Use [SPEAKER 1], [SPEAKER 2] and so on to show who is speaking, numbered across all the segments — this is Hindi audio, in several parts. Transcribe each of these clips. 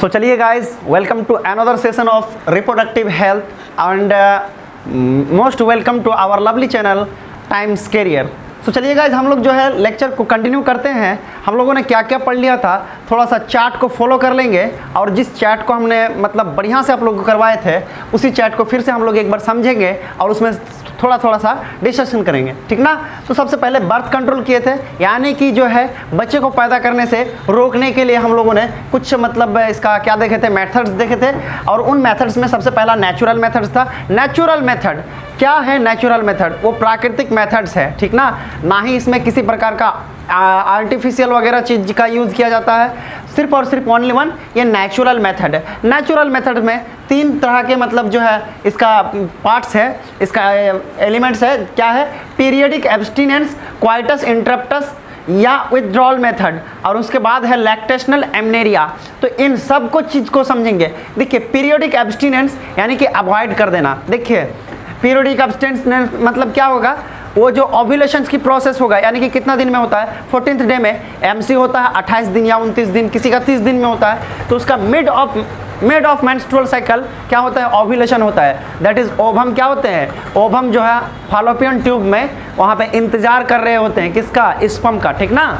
[SPEAKER 1] So चलिए guys, welcome to another session of reproductive health and most welcome to our lovely channel Times Career। तो चलिए गाइज हम लोग जो है लेक्चर को कंटिन्यू करते हैं। हम लोगों ने क्या क्या पढ़ लिया था, थोड़ा सा चार्ट को फॉलो कर लेंगे और जिस चार्ट को हमने मतलब बढ़िया से आप लोग को करवाए थे उसी चार्ट को फिर से हम लोग एक बार समझेंगे और उसमें थोड़ा सा डिस्कशन करेंगे, ठीक ना। तो सबसे पहले बर्थ कंट्रोल किए थे, यानी कि जो है बच्चे को पैदा करने से रोकने के लिए हम लोगों ने कुछ मतलब इसका क्या देखे थे, मेथड्स देखे थे। और उन मेथड्स में सबसे पहला नेचुरल मेथड्स था। नेचुरल मेथड क्या है? नेचुरल मेथड वो प्राकृतिक मेथड्स है, ठीक ना। ना ही इसमें किसी प्रकार का आर्टिफिशियल वगैरह चीज़ का यूज़ किया जाता है, सिर्फ और सिर्फ ओनली वन ये नेचुरल मेथड है। नेचुरल मेथड में तीन तरह के मतलब जो है इसका पार्ट्स है, इसका एलिमेंट्स है। क्या है? पीरियडिक एब्स्टिनेंस, क्वाइटस इंटरप्टस या विथड्रॉल मेथड, और उसके बाद है लैक्टेशनल एमनेरिया। तो इन सब को चीज़ को समझेंगे। देखिए पीरियडिक एब्स्टिनेंस यानी कि अवॉइड कर देना। देखिए पीरियडिक एब्स्टिनेंस मतलब क्या होगा? वो जो ओव्यूलेशन की प्रोसेस होगा, यानी कि कितना दिन में होता है, 14th डे में एमसी होता है 28 दिन या 29 दिन, किसी का 30 दिन में होता है। तो उसका मिड ऑफ मेंस्ट्रुअल साइकिल क्या होता है? ओव्यूलेशन होता है। दैट इज ओवम क्या होते हैं? ओवम जो है फॉलोपियन ट्यूब में वहाँ पे इंतजार कर रहे होते हैं, किसका? स्पर्म का, ठीक ना।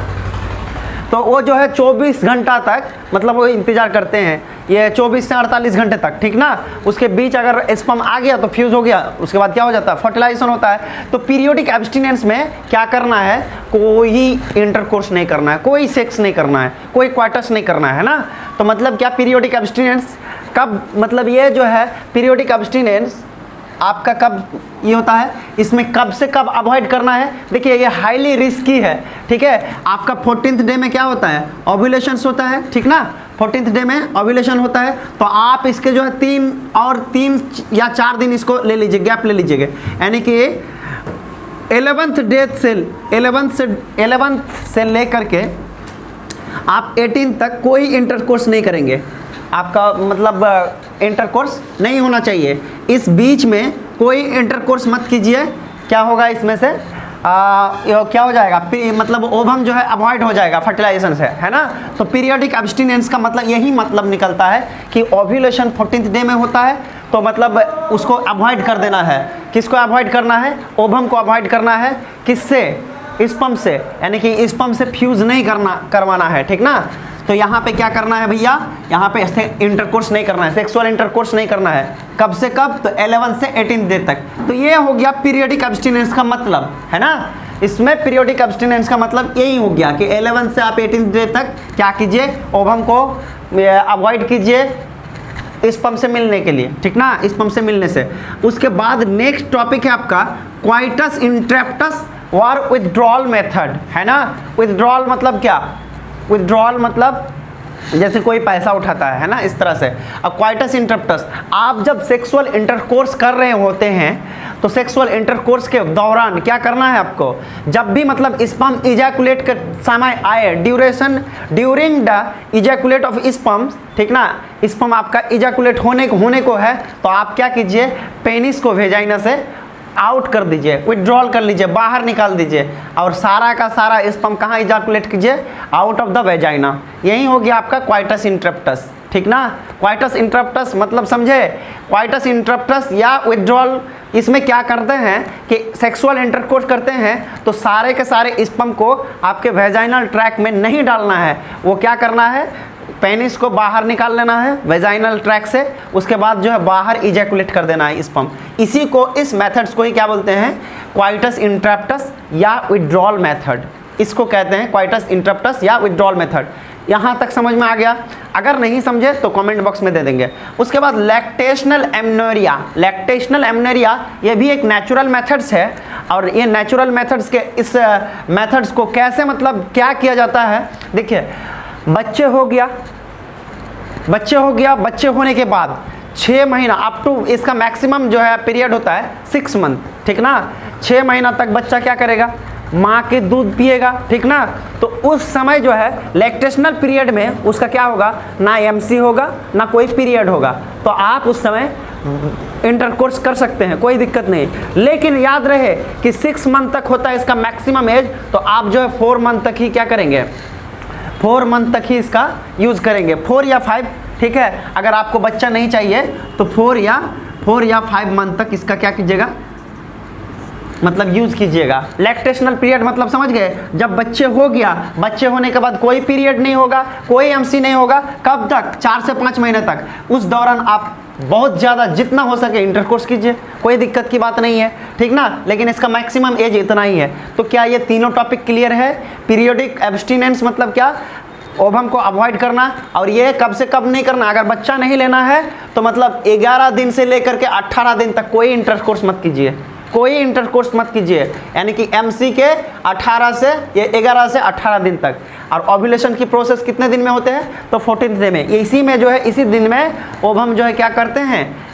[SPEAKER 1] तो वो जो है 24 घंटा तक मतलब वो इंतज़ार करते हैं, ये 24 से 48 घंटे तक, ठीक ना। उसके बीच अगर स्पर्म आ गया तो फ्यूज़ हो गया, उसके बाद क्या हो जाता है? फर्टिलाइजेशन होता है। तो पीरियोडिक एब्स्टिनेंस में क्या करना है? कोई इंटरकोर्स नहीं करना है, कोई सेक्स नहीं करना है, कोई क्वार्टस नहीं करना है ना। तो मतलब क्या पीरियोडिक एब्स्टिनेंस कब, मतलब ये जो है पीरियोडिक एब्स्टिनेंस आपका कब ये होता है, इसमें कब से कब अवॉइड करना है? देखिए ये हाईली रिस्की है, ठीक है। आपका 14th डे में क्या होता है? ओव्यूलेशन होता है, ठीक ना। 14th डे में ओव्यूलेशन होता है। तो आप इसके जो है 3 या 4 दिन इसको ले लीजिए, गैप ले लीजिएगा, यानी कि 11th डे से 11th से लेकर के आप 18 तक कोई इंटरकोर्स नहीं करेंगे। आपका मतलब इंटरकोर्स नहीं होना चाहिए। इस बीच में कोई इंटरकोर्स मत कीजिए। क्या होगा इसमें से? क्या हो जाएगा? मतलब ओवम जो है अवॉइड हो जाएगा फर्टिलाइजेशन से, है ना। तो पीरियडिक एब्स्टिनेंस का मतलब यही मतलब निकलता है कि ओव्यूलेशन 14th डे में होता है, तो मतलब उसको अवॉइड कर देना है। किसको अवॉइड करना है? ओवम को अवॉइड करना है। किससे? स्पर्म से, यानी कि स्पर्म से फ्यूज़ नहीं करवाना है, ठीक ना। तो यहाँ पे क्या करना है भैया? यहाँ पे इंटरकोर्स नहीं करना है, सेक्सुअल इंटरकोर्स नहीं करना है। कब से कब? तो 11 से 18 डे तक। तो ये हो गया पीरियडिक एब्स्टिनेंस का मतलब, है ना। इसमें पीरियडिक एब्स्टिनेंस का मतलब यही हो गया कि 11 से आप 18 डे तक क्या कीजिए? ओवम को अवॉइड कीजिए स्पर्म से मिलने के लिए, ठीक ना, स्पर्म से मिलने से। उसके बाद नेक्स्ट टॉपिक है आपका क्वाइटस इंटरप्टस और विथड्रॉल मेथड, है ना। विथड्रॉल मतलब क्या? विथड्रॉल मतलब जैसे कोई पैसा उठाता है ना, इस तरह से। अब क्वाइटस इंटरप्टस, आप जब सेक्सुअल इंटरकोर्स कर रहे होते हैं तो सेक्सुअल इंटरकोर्स के दौरान क्या करना है आपको? जब भी मतलब स्पर्म इजैकुलेट के समय आए, during the ejaculate of sperm, ठीक ना, स्पर्म आपका इजैकुलेट होने को है, तो आप क्या कीजिए? पेनिस को वेजाइना से आउट कर दीजिए, विथड्रॉल कर लीजिए, बाहर निकाल दीजिए, और सारा का सारा स्पर्म कहाँ इजैकुलेट कीजिए? Out of the vagina. यही हो गया आपका क्वाइटस इंटरप्टस, ठीक ना। क्वाइटस इंटरप्टस मतलब समझे? क्वाइटस इंटरप्टस या विथड्रॉल, इसमें क्या करते हैं कि सेक्सुअल इंटरकोर्स करते हैं तो सारे के सारे स्पर्म को आपके वेजाइनल ट्रैक में नहीं डालना है। वो क्या करना है? पेनिस को बाहर निकाल लेना है वेजाइनल ट्रैक से, उसके बाद जो है बाहर इजैकुलेट कर देना है स्पर्म। इसी को, इस मेथड्स को ही क्या बोलते हैं? क्वाइटस इंटरप्टस या विथड्रॉल मेथड, इसको कहते हैं क्वाइटस इंटरप्टस या विथड्रॉल मेथड। यहाँ तक समझ में आ गया? अगर नहीं समझे तो कमेंट बॉक्स में दे देंगे। उसके बाद लैक्टेशनल एमनेरिया। लैक्टेशनल एमनेरिया ये भी एक नेचुरल मेथड्स है, और ये नेचुरल मेथड्स के इस मेथड्स को कैसे मतलब क्या किया जाता है? देखिए बच्चे हो गया, बच्चे होने के बाद 6 महीना अप टू, इसका मैक्सिमम जो है पीरियड होता है 6 मंथ, ठीक ना। 6 महीना तक बच्चा क्या करेगा? माँ के दूध पिएगा, ठीक ना। तो उस समय जो है लैक्टेशनल पीरियड में उसका क्या होगा? ना एमसी होगा ना कोई पीरियड होगा। तो आप उस समय इंटरकोर्स कर सकते हैं, कोई दिक्कत नहीं। लेकिन याद रहे कि 6 मंथ तक होता है इसका मैक्सिमम एज, तो आप जो है 4 मंथ तक ही क्या करेंगे? 4 मंथ तक ही इसका यूज़ करेंगे, 4 या 5 ठीक है। अगर आपको बच्चा नहीं चाहिए तो 4 या 5 मंथ तक इसका क्या कीजिएगा, मतलब यूज़ कीजिएगा। लैक्टेशनल पीरियड मतलब समझ गए, जब बच्चे हो गया, बच्चे होने के बाद कोई पीरियड नहीं होगा, कोई एमसी नहीं होगा, कब तक, 4 से 5 महीने तक। उस दौरान आप बहुत ज़्यादा जितना हो सके इंटरकोर्स कीजिए, कोई दिक्कत की बात नहीं है, ठीक ना। लेकिन इसका मैक्सिमम एज इतना ही है। तो क्या ये तीनों टॉपिक क्लियर है? पीरियोडिक एब्स्टिनेंस मतलब क्या, ओवम को अवॉइड करना, और ये कब से कब नहीं करना। अगर बच्चा नहीं लेना है तो मतलब 11 दिन से लेकर के 18 दिन तक कोई इंटरकोर्स मत कीजिए, कोई इंटरकोर्स मत कीजिए। यानी कि एमसी के 11 से 18 दिन तक। और ओव्यूलेशन की प्रोसेस कितने दिन में होते हैं, तो 14 डे में। इसी में जो है, इसी दिन में ओवम जो है क्या करते हैं,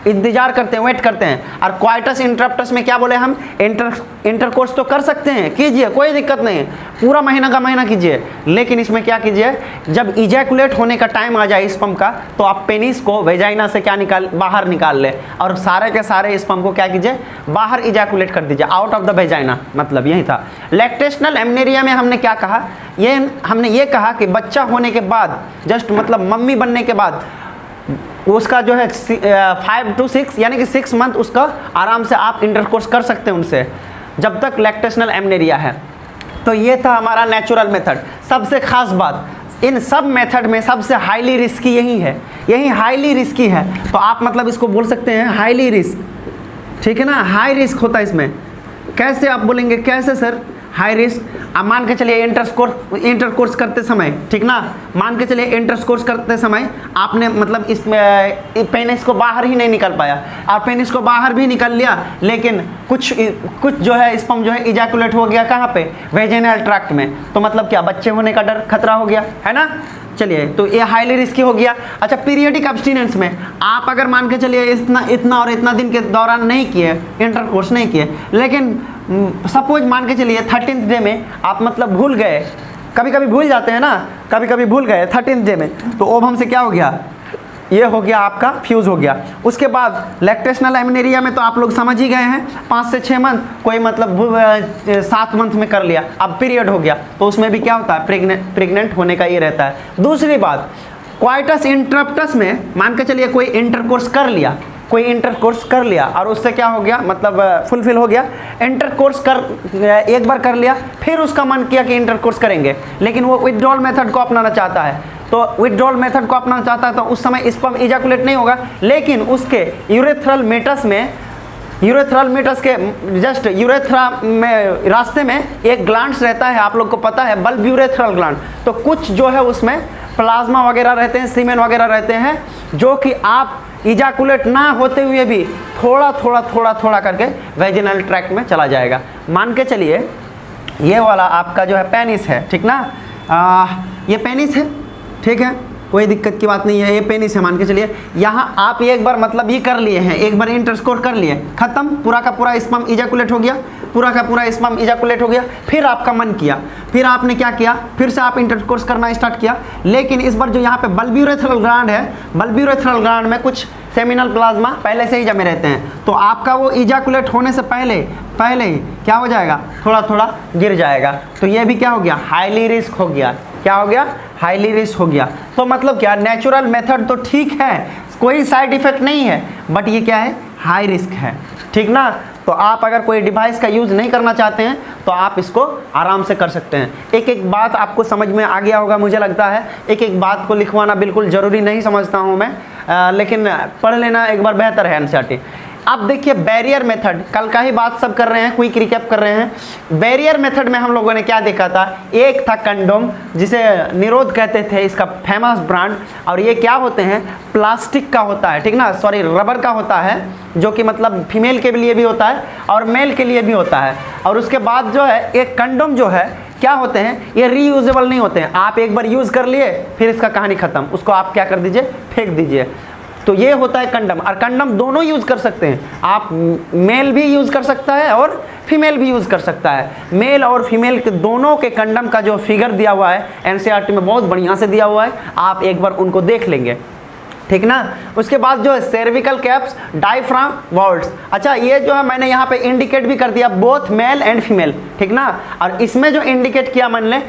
[SPEAKER 1] इंतजार करते हैं, वेट करते हैं। और क्वाइटस इंटरप्टस में क्या बोले हम, इंटरकोर्स तो कर सकते हैं, कीजिए, कोई दिक्कत नहीं है, पूरा महीना का महीना कीजिए। लेकिन इसमें क्या कीजिए, जब इजैकुलेट होने का टाइम आ जाए स्पर्म का, तो आप पेनिस को वेजाइना से क्या बाहर निकाल ले, और सारे के सारे स्पर्म को क्या कीजिए, बाहर इजैकुलेट कर दीजिए, आउट ऑफ द वेजाइना। मतलब यही था। लैक्टेशनल एमनेरिया में हमने क्या कहा, हमने ये कहा कि बच्चा होने के बाद, जस्ट मतलब मम्मी बनने के बाद उसका जो है 5 to 6 यानी कि 6 मंथ उसका आराम से आप इंटरकोर्स कर सकते हैं उनसे, जब तक लैक्टेशनल एमनेरिया है। तो ये था हमारा नेचुरल मेथड। सबसे खास बात, इन सब मेथड में सबसे हाईली रिस्की यही है, यही हाईली रिस्की है। तो आप मतलब इसको बोल सकते हैं हाईली रिस्क, ठीक है ना, हाई रिस्क होता है इसमें। कैसे आप बोलेंगे, कैसे सर हाई रिस्क? अब मान के चलिए इंटरकोर्स करते समय, ठीक ना, मान के चलिए इंटरकोर्स करते समय आपने मतलब इस पेनिस को बाहर ही नहीं निकल पाया, और पेनिस को बाहर भी निकल लिया, लेकिन कुछ जो है स्पर्म जो है इजैकुलेट हो गया, कहाँ पे, वेजिनल ट्रैक्ट में। तो मतलब क्या, बच्चे होने का डर, खतरा हो गया, है ना। चलिए, तो ये हाईली रिस्की हो गया। अच्छा, पीरियडिक एब्स्टिनेंस में आप अगर मान के चलिए इतना और इतना दिन के दौरान नहीं किए, इंटरकोर्स नहीं किए, लेकिन सपोज मान के चलिए 13th डे में आप मतलब भूल गए, कभी कभी भूल जाते हैं ना, कभी कभी भूल गए 13th डे में, तो ओवम से क्या हो गया, ये हो गया आपका फ्यूज़ हो गया। उसके बाद लैक्टेशनल एमनेरिया में तो आप लोग समझ ही गए हैं, 5 से 6 मंथ, कोई मतलब 7 मंथ में कर लिया, अब पीरियड हो गया, तो उसमें भी क्या होता है, प्रेग्नेंट होने का ये रहता है। दूसरी बात, क्वाइटस इंटरप्टस में मान के चलिए कोई इंटरकोर्स कर लिया, और उससे क्या हो गया, मतलब फुलफिल हो गया। इंटरकोर्स एक बार कर लिया, फिर उसका मन किया कि इंटरकोर्स करेंगे, लेकिन वो विथड्रॉल मेथड को अपनाना चाहता है, तो विथड्रॉल मेथड को अपनाना चाहता है, तो उस समय स्पर्म इजैकुलेट नहीं होगा, लेकिन उसके यूरेथ्रल मेटस के जस्ट यूरेथ्रा में रास्ते में एक ग्लैंड्स रहता है, आप लोग को पता है, बल्ब यूरेथ्रल ग्लैंड। तो कुछ जो है उसमें प्लाज्मा वगैरह रहते हैं, सीमेन वगैरह रहते हैं, जो कि आप इजैकुलेट ना होते हुए भी थोड़ा करके वेजिनल ट्रैक्ट में चला जाएगा। मान के चलिए ये वाला आपका जो है पेनिस है, ठीक ना, ये पेनिस है, ठीक है, कोई दिक्कत की बात नहीं है, ये पेनिस है मान के चलिए। यहाँ आप एक बार मतलब ये कर लिए हैं, एक बार इंटरकोर्स कर लिए, खत्म, पूरा का पूरा स्पर्म इजैकुलेट हो गया, पूरा का पूरा स्पर्म इजैकुलेट हो गया। फिर आपका मन किया, फिर आपने क्या किया, फिर से आप इंटरकोर्स करना स्टार्ट किया, लेकिन इस बार जो यहाँ पे बल्ब यूरेथ्रल ग्लैंड है, बल्ब यूरेथ्रल ग्लैंड में कुछ सेमिनल प्लाज्मा पहले से ही जमे रहते हैं, तो आपका वो इजैकुलेट होने से पहले क्या हो जाएगा, थोड़ा गिर जाएगा। तो ये भी क्या हो गया, हाईली रिस्क हो गया। क्या हो गया, हाईली रिस्क हो गया। तो मतलब क्या, नेचुरल मेथड तो ठीक है, कोई साइड इफेक्ट नहीं है, बट ये क्या है, हाई रिस्क है, ठीक ना। तो आप अगर कोई डिवाइस का यूज़ नहीं करना चाहते हैं तो आप इसको आराम से कर सकते हैं। एक एक बात आपको समझ में आ गया होगा मुझे लगता है, एक एक बात को लिखवाना बिल्कुल ज़रूरी नहीं समझता हूँ मैं, लेकिन पढ़ लेना एक बार बेहतर है एनसीईआरटी। अब देखिए बैरियर मेथड, कल का ही बात सब कर रहे हैं, क्विक रिकैप कर रहे हैं। बैरियर मेथड में हम लोगों ने क्या देखा था, एक था कंडोम, जिसे निरोध कहते थे, इसका फेमस ब्रांड, और ये क्या होते हैं, प्लास्टिक का होता है, ठीक ना, सॉरी रबर का होता है, जो कि मतलब फीमेल के लिए भी होता है और मेल के लिए भी होता है। और उसके बाद जो है एक कंडोम जो है क्या होते हैं, ये रीयूजेबल नहीं होते हैं, आप एक बार यूज़ कर लिए फिर इसका कहानी ख़त्म, उसको आप क्या कर दीजिए, फेंक दीजिए। तो ये होता है कंडम, और कंडम दोनों यूज़ कर सकते हैं आप, मेल भी यूज़ कर सकता है और फीमेल भी यूज़ कर सकता है। मेल और फीमेल के दोनों के कंडम का जो फिगर दिया हुआ है एनसीईआरटी में बहुत बढ़िया से दिया हुआ है, आप एक बार उनको देख लेंगे, ठीक ना। उसके बाद जो है सर्विकल कैप्स, डायफ्राम वॉल्व्स। अच्छा, ये जो है मैंने यहाँ पे इंडिकेट भी कर दिया, बोथ मेल एंड फीमेल, ठीक ना। और इसमें जो इंडिकेट किया मैंने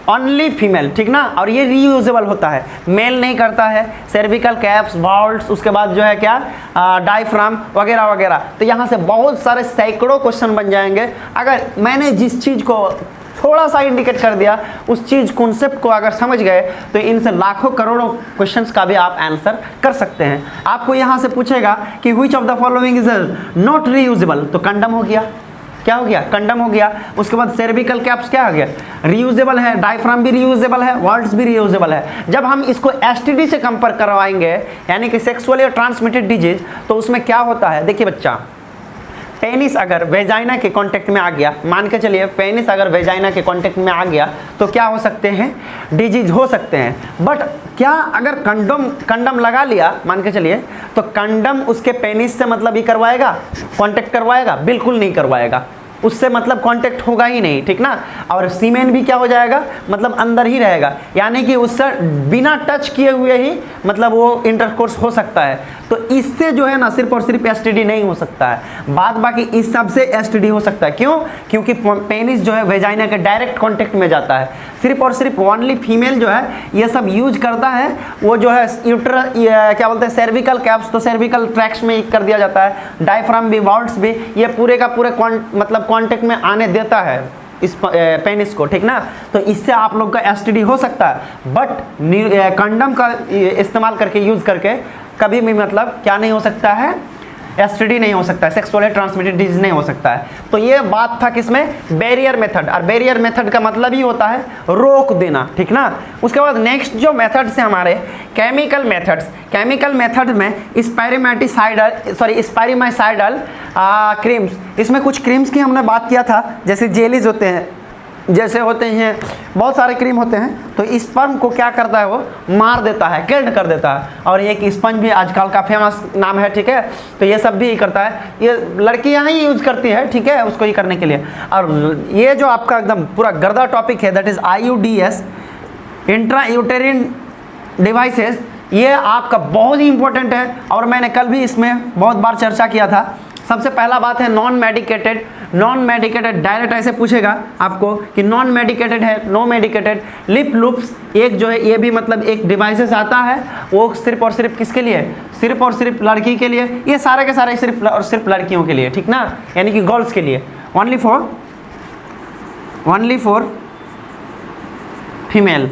[SPEAKER 1] ओनली फीमेल, ठीक ना। और ये रीयूजेबल होता है, मेल नहीं करता है। सर्विकल कैप्स, वाल्व्स, उसके बाद जो है क्या डायफ्राम वगैरह वगैरह। तो यहाँ से बहुत सारे सैकड़ों क्वेश्चन बन जाएंगे। अगर मैंने जिस चीज़ को थोड़ा सा इंडिकेट कर दिया, उस चीज़ कॉन्सेप्ट को अगर समझ गए, तो इनसे लाखों करोड़ों क्वेश्चंस का भी आप आंसर कर सकते हैं। आपको यहाँ से पूछेगा कि which of the following is not reusable, तो कंडम हो गया। क्या हो गया? कंडम हो गया। उसके बाद सर्विकल कैप्स क्या हो गया? रीयूजेबल है। डायफ्राम भी रीयूजेबल है, वाल्व्स भी रीयूजेबल है। जब हम इसको एसटीडी से कंपेयर करवाएंगे, यानी कि सेक्सुअली ट्रांसमिटेड डिजीज, तो उसमें क्या होता है? देखिए बच्चा, पेनिस अगर वेजाइना के कांटेक्ट में आ गया, मान के चलिए पेनिस अगर वेजाइना के कांटेक्ट में आ गया, तो क्या हो सकते हैं? डिजीज हो सकते हैं। बट क्या अगर कंडम लगा लिया, मान के चलिए, तो कंडम उसके पेनिस से मतलब ही करवाएगा, कांटेक्ट करवाएगा? बिल्कुल नहीं करवाएगा, उससे मतलब कांटेक्ट होगा ही नहीं, ठीक ना। और सीमेन भी क्या हो जाएगा? मतलब अंदर ही रहेगा, यानी कि उससे बिना टच किए हुए ही मतलब वो इंटरकोर्स हो सकता है। तो इससे जो है ना सिर्फ और सिर्फ एसटीडी नहीं हो सकता है, बाद बाकी इस सब से एसटीडी हो सकता है। क्यों? क्योंकि पेनिस जो है वेजाइना के डायरेक्ट कांटेक्ट में जाता है। सिर्फ और सिर्फ ओनली फीमेल जो है ये सब यूज करता है, वो जो है क्या बोलते हैं सर्विकल कैप्स, तो सर्विकल ट्रैक्स में कर दिया जाता है। डायफ्राम भी, वाल्व्स भी, ये पूरे का पूरे मतलब कांटेक्ट में आने देता है इस पेनिस को, ठीक ना। तो इससे आप लोग का एसटीडी हो सकता है। बट कंडम का इस्तेमाल करके, यूज करके कभी भी मतलब क्या नहीं हो सकता है? एसटीडी नहीं हो सकता है, सेक्सुअली ट्रांसमिटेड डिजीज नहीं हो सकता है। तो ये बात था किसमें? Barrier method. और बैरियर मेथड का मतलब ही होता है रोक देना, ठीक ना। उसके बाद नेक्स्ट जो मेथड्स हैं हमारे केमिकल मेथड्स। केमिकल मेथड में स्पाइरिमाइसाइडल क्रीम्स, इसमें कुछ क्रीम्स की हमने बात किया था, जैसे जेलीज होते हैं, जैसे होते हैं बहुत सारे क्रीम होते हैं। तो स्पर्म को क्या करता है? वो मार देता है, किल्ड कर देता है। और एक स्पंज भी आजकल का फेमस नाम है, ठीक है। तो ये सब भी करता है, ये लड़कियां ही यूज करती है, ठीक है, उसको ही करने के लिए। और ये जो आपका एकदम पूरा गर्दा टॉपिक है, that is IUDs, intra यूटेरिन devices, ये आपका बहुत ही इंपॉर्टेंट है। और मैंने कल भी इसमें बहुत बार चर्चा किया था। सबसे पहला बात है non medicated. Non medicated direct ऐसे पूछेगा आपको कि नॉन मेडिकेटेड है, नो मेडिकेटेड। लिप लूप्स एक जो है, ये भी मतलब एक डिवाइसेस आता है, वो सिर्फ और सिर्फ किसके लिए? सिर्फ और सिर्फ लड़की के लिए। ये सारे के सारे सिर्फ और सिर्फ लड़कियों के लिए, ठीक ना, यानी कि गर्ल्स के लिए। Only for female.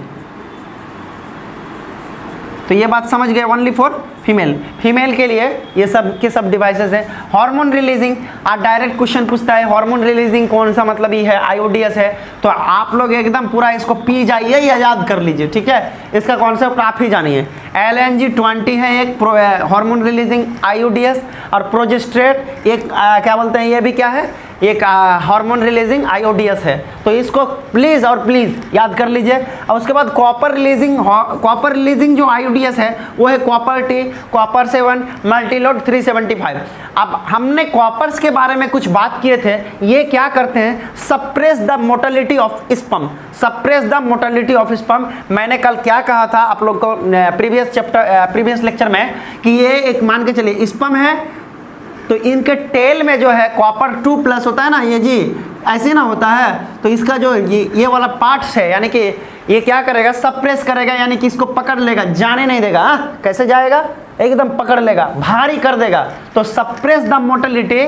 [SPEAKER 1] तो ये बात समझ गए, ओनली फॉर फीमेल के लिए ये सब के सब डिवाइसेस हैं। हार्मोन रिलीजिंग, आज डायरेक्ट क्वेश्चन पूछता है हार्मोन रिलीजिंग कौन सा मतलब ही है? IUDs है। तो आप लोग एकदम पूरा इसको पी जाइए या याद कर लीजिए, ठीक है। इसका कॉन्सेप्ट आप ही जानिए। LNG-20 है एक हार्मोन रिलीजिंग IUDs, और प्रोजेस्टेट एक क्या बोलते हैं, ये भी क्या है? एक हार्मोन रिलीजिंग IUDs है। तो इसको प्लीज़ और प्लीज़ याद कर लीजिए। और उसके बाद कॉपर रिलीजिंग जो IUDs है वो है कॉपर T, कॉपर 7, मल्टीलोड 375। अब हमने कॉपर्स के बारे में कुछ बात किए थे। ये क्या करते हैं? Suppress the motility of sperm, suppress the motility of sperm. मैंने कल क्या कहा था आप लोग को प्रीवियस लेक्चर में कि ये एक मान के चलिए स्पर्म है, तो इनके टेल में जो है कॉपर 2+ होता है ना, ये जी ऐसे ना होता है। तो इसका जो ये वाला पार्ट्स है, यानी कि ये क्या करेगा? सप्रेस करेगा, यानी कि इसको पकड़ लेगा, जाने नहीं देगा। कैसे जाएगा? एकदम पकड़ लेगा, भारी कर देगा। तो सप्रेस द मोटिलिटी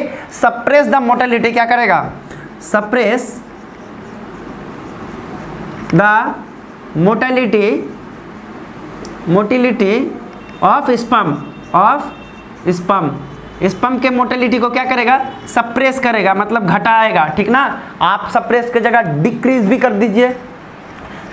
[SPEAKER 1] क्या करेगा? Suppress the motility of sperm के मोटिलिटी को क्या करेगा? सप्रेस करेगा, मतलब घटाएगा, ठीक ना। आप सप्रेस की जगह डिक्रीज भी कर दीजिए।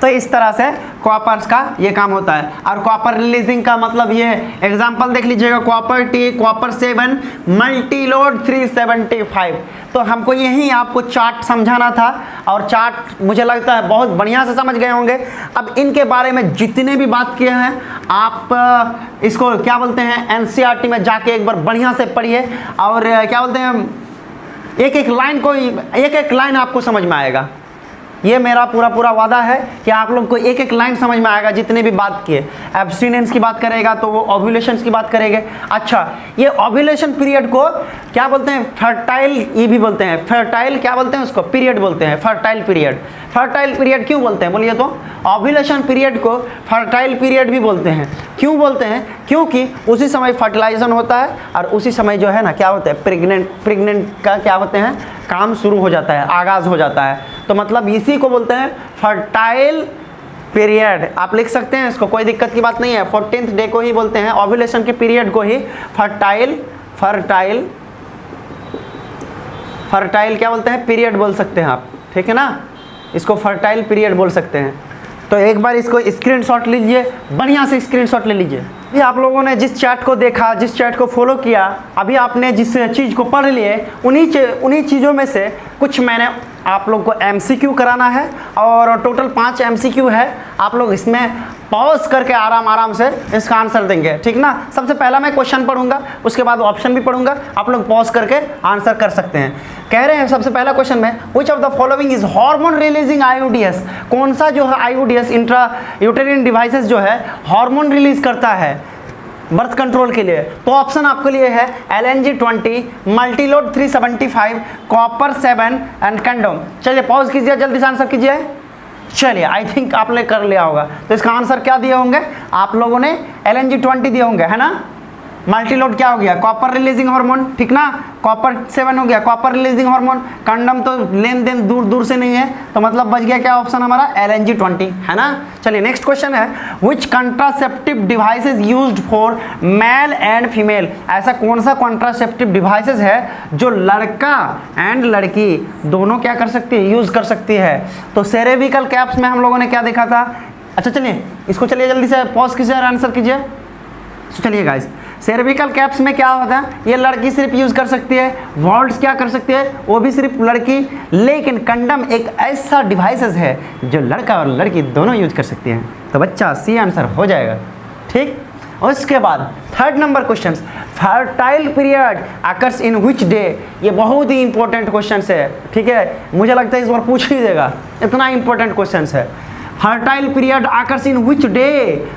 [SPEAKER 1] तो इस तरह से कॉपर्स का ये काम होता है। और कॉपर रिलीजिंग का मतलब ये एग्जांपल देख लीजिएगा, कॉपर T, कॉपर 7, मल्टीलोड 375। तो हमको यही आपको चार्ट समझाना था, और चार्ट मुझे लगता है बहुत बढ़िया से समझ गए होंगे। अब इनके बारे में जितने भी बात किए हैं आप इसको क्या बोलते हैं NCERT में जाके एक बार बढ़िया से पढ़िए। और क्या बोलते हैं एक एक लाइन आपको समझ में आएगा। ये मेरा पूरा वादा है कि आप लोग को एक एक लाइन समझ में आएगा। जितने भी बात किए, एब्स्टिनेंस की बात करेगा तो वो ओव्यूलेशंस की बात करेंगे। अच्छा, ये ओव्यूलेशन पीरियड को क्या बोलते हैं? फर्टाइल, ये भी बोलते हैं फर्टाइल, क्या बोलते हैं उसको? पीरियड बोलते हैं, फर्टाइल पीरियड। फर्टाइल पीरियड क्यों बोलते हैं बोलिए तो? ओव्यूलेशन पीरियड को फर्टाइल पीरियड भी बोलते हैं। क्यों बोलते हैं? क्योंकि उसी समय फर्टिलाइजेशन होता है और उसी समय जो है ना क्या होता है, प्रेग्नेंट का क्या होते हैं, काम शुरू हो जाता है, आगाज़ हो जाता है। तो मतलब इसी को बोलते हैं फर्टाइल पीरियड। आप लिख सकते हैं इसको, कोई दिक्कत की बात नहीं है। 14th डे को ही बोलते हैं, ओव्यूलेशन के पीरियड को ही फर्टाइल क्या बोलते हैं, पीरियड बोल सकते हैं आप, ठीक है ना, इसको फर्टाइल पीरियड बोल सकते हैं। तो एक बार इसको स्क्रीनशॉट लीजिए, बढ़िया से स्क्रीनशॉट ले लीजिए। अभी आप लोगों ने जिस चैट को देखा, जिस चैट को फॉलो किया, अभी आपने जिस चीज़ को पढ़ लिए, उन्हीं चीज़ों में से कुछ मैंने आप लोग को MCQ कराना है और टोटल 5 MCQ है। आप लोग इसमें पॉज करके आराम से इसका आंसर देंगे, ठीक ना। सबसे पहला मैं क्वेश्चन पढ़ूंगा, उसके बाद ऑप्शन भी पढ़ूंगा, आप लोग पॉज करके आंसर कर सकते हैं। कह रहे हैं सबसे पहला क्वेश्चन में, which of the following is hormone releasing IUDs? कौन सा जो है IUDs इंट्रा यूटेरिन डिवाइसेस जो है हार्मोन रिलीज करता है बर्थ कंट्रोल के लिए? तो ऑप्शन आपके लिए है LNG-20, Multiload 375, copper 7 and condom. चलिए पॉज कीजिए, जल्दी से आंसर कीजिए। चलिए आई थिंक आपने कर लिया होगा। तो इसका आंसर क्या दिए होंगे आप लोगों ने? LNG-20 दिए होंगे, है ना। मल्टीलोड क्या हो गया? कॉपर रिलीजिंग हार्मोन, ठीक ना। कॉपर 7 हो गया कॉपर रिलीजिंग हार्मोन। कंडम तो लेन देन दूर से नहीं है, तो मतलब बच गया क्या ऑप्शन हमारा? LNG-20, है ना। चलिए नेक्स्ट क्वेश्चन है, which contraceptive devices used for male and female? ऐसा कौन सा कंट्रासेप्टिव डिवाइसेस है जो लड़का एंड लड़की दोनों क्या कर सकती है, यूज कर सकती है? तो सेरेविकल कैप्स में हम लोगों ने क्या देखा था? अच्छा चलिए इसको, चलिए जल्दी से पॉज कीजिए और आंसर कीजिए। चलिए गाइस, सेरेविकल कैप्स में क्या होता है, ये लड़की सिर्फ यूज कर सकती है। वॉल्ट्स क्या कर सकती है, वो भी सिर्फ लड़की। लेकिन कंडम एक ऐसा डिवाइसेस है जो लड़का और लड़की दोनों यूज कर सकती हैं। तो बच्चा सी आंसर हो जाएगा, ठीक। उसके बाद third number question, fertile period occurs in which day? ये बहुत ही इंपॉर्टेंट क्वेश्चन है, ठीक है। मुझे लगता है इस बार पूछ ही देगा, इतना इंपॉर्टेंट क्वेश्चन है। Fertile period occurs in which day?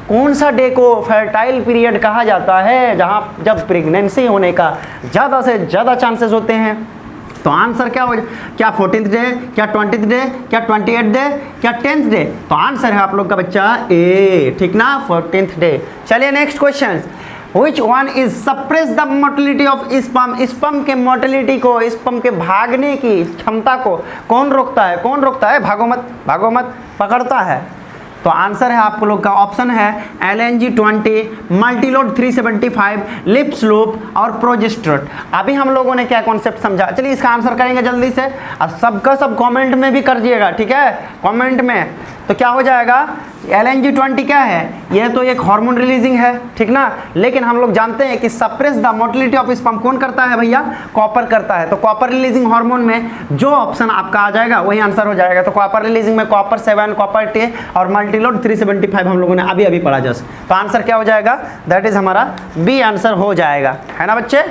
[SPEAKER 1] कौन सा डे को फर्टाइल पीरियड कहा जाता है, जहाँ जब प्रेगनेंसी होने का ज़्यादा से ज़्यादा चांसेस होते हैं? तो आंसर क्या हो, क्या 14th डे, क्या 20th डे, क्या 28th डे, क्या 10th डे? तो आंसर है आप लोग का बच्चा ए, ठीक ना, 14th डे। चलिए next question, Which one is suppress the motility of sperm? Sperm के मोटिलिटी को, स्पर्म के भागने की क्षमता को कौन रोकता है? कौन रोकता है? भागो मत पकड़ता है। तो आंसर है आप लोग का ऑप्शन है LNG-20, मल्टीलोड 375, लिप्स लूप और प्रोजेस्टेरोन। अभी हम लोगों ने क्या कॉन्सेप्ट समझा, चलिए इसका आंसर करेंगे जल्दी से, और सबका सब कमेंट में भी कर दिएगा, ठीक है, कमेंट में। तो क्या हो जाएगा, LNG-20 क्या है? ये तो एक हार्मोन रिलीजिंग है, ठीक ना। लेकिन हम लोग जानते हैं कि suppress the motility of sperm कौन करता है भैया? कॉपर करता है। तो कॉपर रिलीजिंग हार्मोन में जो ऑप्शन आपका आ जाएगा वही आंसर हो जाएगा। तो कॉपर रिलीजिंग में कॉपर 7, कॉपर 10 और मल्टीलोड 375 हम लोगों ने अभी पढ़ा जस्ट। तो आंसर क्या हो जाएगा? दैट इज हमारा बी आंसर हो जाएगा, है ना बच्चे।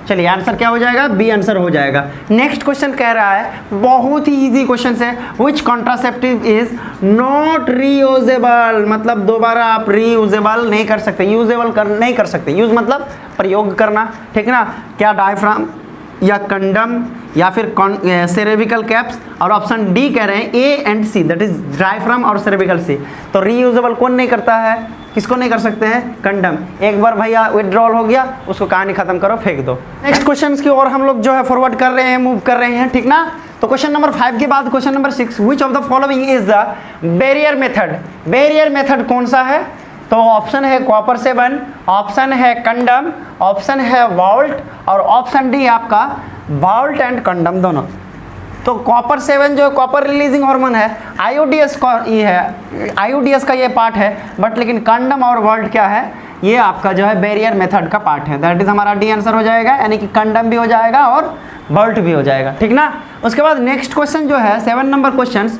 [SPEAKER 1] चलिए आंसर क्या हो जाएगा? बी आंसर हो जाएगा। नेक्स्ट क्वेश्चन कह रहा है, बहुत ही इजी क्वेश्चन है, विच कॉन्ट्रासेप्टिव इज नॉट रीयूजेबल? मतलब दोबारा आप रीयूजेबल नहीं कर सकते, नहीं कर सकते। यूज मतलब प्रयोग करना, ठीक ना। क्या डायफ्राम या कंडम या फिर सेरेविकल कैप्स? और ऑप्शन डी कह रहे हैं A and C, that is diaphragm और सेरेविकल सी। तो रीयूजेबल कौन नहीं करता है, किसको नहीं कर सकते हैं? कंडम। एक बार भैया विड्रॉल हो गया, उसको कहानी खत्म करो, फेंक दो। नेक्स्ट क्वेश्चन की ओर हम लोग जो है फॉरवर्ड कर रहे हैं, मूव कर रहे हैं, ठीक ना। तो क्वेश्चन नंबर 5 के बाद question number 6, which of the following is the barrier method? Barrier method कौन सा है? तो ऑप्शन है कॉपर 7, ऑप्शन है कंडम, ऑप्शन है वॉल्ट और ऑप्शन डी आपका वॉल्ट एंड कंडम दोनों। तो कॉपर 7 जो कॉपर रिलीजिंग हार्मोन है, IUDs का ये है, IUDs का ये पार्ट है, बट लेकिन कंडम और वॉल्ट क्या है? ये आपका जो है बैरियर मेथड का पार्ट है। दैट इज हमारा डी आंसर हो जाएगा, यानी कि कंडम भी हो जाएगा और वॉल्ट भी हो जाएगा, ठीक ना। उसके बाद नेक्स्ट क्वेश्चन जो है 7 number question,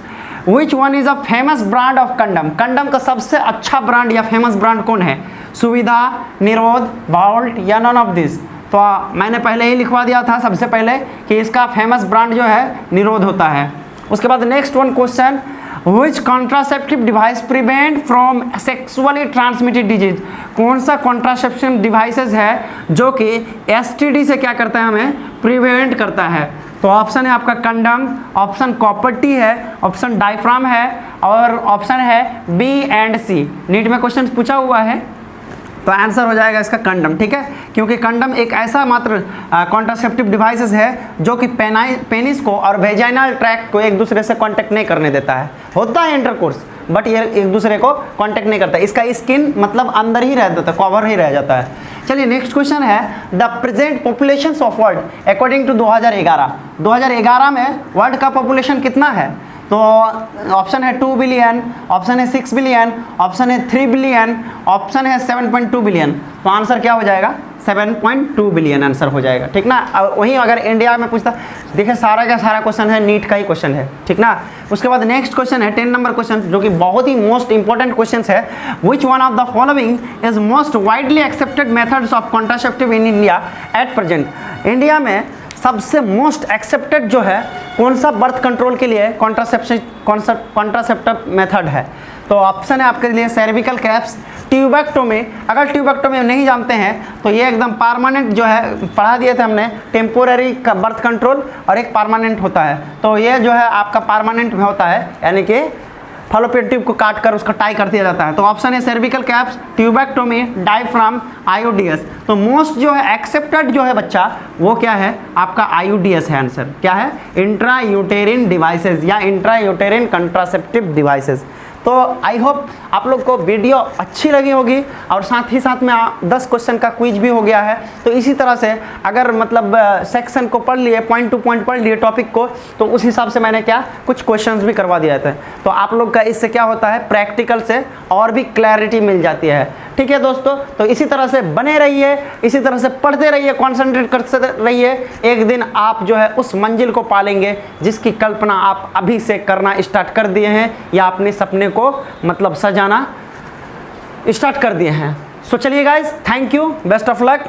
[SPEAKER 1] which one is a famous brand of condom? Condom का सबसे अच्छा ब्रांड या फेमस ब्रांड कौन है? सुविधा, निरोध, वॉल्ट या नन ऑफ दिस? तो मैंने पहले ही लिखवा दिया था सबसे पहले कि इसका फेमस ब्रांड जो है निरोध होता है। उसके बाद next one question, which contraceptive device prevent from sexually transmitted disease? कौन सा कॉन्ट्रासेप्शन डिवाइसेस है जो कि STD से क्या करता है, हमें प्रिवेंट करता है? तो ऑप्शन है आपका कंडम, ऑप्शन कॉपर्टी है, ऑप्शन डायफ्राम है और ऑप्शन है बी एंड सी। नीट में क्वेश्चन पूछा हुआ है तो आंसर हो जाएगा इसका कंडम, ठीक है। क्योंकि कंडम एक ऐसा मात्र कॉन्ट्रासेप्टिव डिवाइसेस है जो कि पेनिस को और वेजाइनल ट्रैक्ट को एक दूसरे से कांटेक्ट नहीं करने देता है। होता है इंटरकोर्स बट ये एक दूसरे को कांटेक्ट नहीं करता, इसका स्किन मतलब अंदर ही रह जाता है, कवर ही रह जाता है। चलिए नेक्स्ट क्वेश्चन है, the present population of world according to 2011 में वर्ल्ड का पॉपुलेशन कितना है? तो ऑप्शन है 2 बिलियन, ऑप्शन है 6 बिलियन, ऑप्शन है 3 बिलियन, ऑप्शन है 7.2 बिलियन। तो आंसर क्या हो जाएगा? 7.2 बिलियन आंसर हो जाएगा, ठीक ना। और वहीं अगर इंडिया में पूछता, देखिए सारा का सारा क्वेश्चन है नीट का ही क्वेश्चन है, ठीक ना। उसके बाद नेक्स्ट क्वेश्चन है 10 नंबर क्वेश्चन, जो कि बहुत ही मोस्ट इंपॉर्टेंट क्वेश्चन है। Which one of the following is most widely accepted methods of contraceptive in India at present? India में सबसे मोस्ट एक्सेप्टेड जो है कौन सा बर्थ कंट्रोल के लिए कॉन्ट्रासेप्टिव मेथड है? तो ऑप्शन है आपके लिए सर्विकल कैप्स, ट्यूबेक्टोमी। अगर ट्यूबेक्टोमी नहीं जानते हैं तो ये एकदम परमानेंट जो है, पढ़ा दिए थे हमने, टेम्पोररी का बर्थ कंट्रोल और एक परमानेंट होता है। तो ये जो है आपका परमानेंट में होता है, यानी कि फॉलोपियन ट्यूब को काट कर उसका टाई कर दिया जाता है। तो ऑप्शन है सर्विकल कैप्स, ट्यूबेक्टोमी, डायफ्राम, आईयूडीएस। तो मोस्ट जो है एक्सेप्टेड जो है बच्चा वो क्या है? आपका आईयूडीएस है आंसर। क्या है? इंट्रा यूटेरिन डिवाइसेस या इंट्रा यूटेरिन कंट्रासेप्टिव डिवाइसेस। तो आई होप आप लोग को वीडियो अच्छी लगी होगी और साथ ही साथ में 10 क्वेश्चन का क्विज भी हो गया है। तो इसी तरह से अगर मतलब सेक्शन को पढ़ लिए, पॉइंट टू पॉइंट पढ़ लिए टॉपिक को, तो उस हिसाब से मैंने क्या कुछ क्वेश्चंस भी करवा दिया था। तो आप लोग का इससे क्या होता है, प्रैक्टिकल से और भी क्लैरिटी मिल जाती है, ठीक है दोस्तों। तो इसी तरह से बने रहिए, इसी तरह से पढ़ते रहिए, कॉन्सेंट्रेट करते रहिए। एक दिन आप जो है उस मंजिल को पालेंगे जिसकी कल्पना आप अभी से करना स्टार्ट कर दिए हैं या अपने सपने को मतलब सजाना स्टार्ट कर दिए हैं। सो चलिए guys, thank you, best of luck.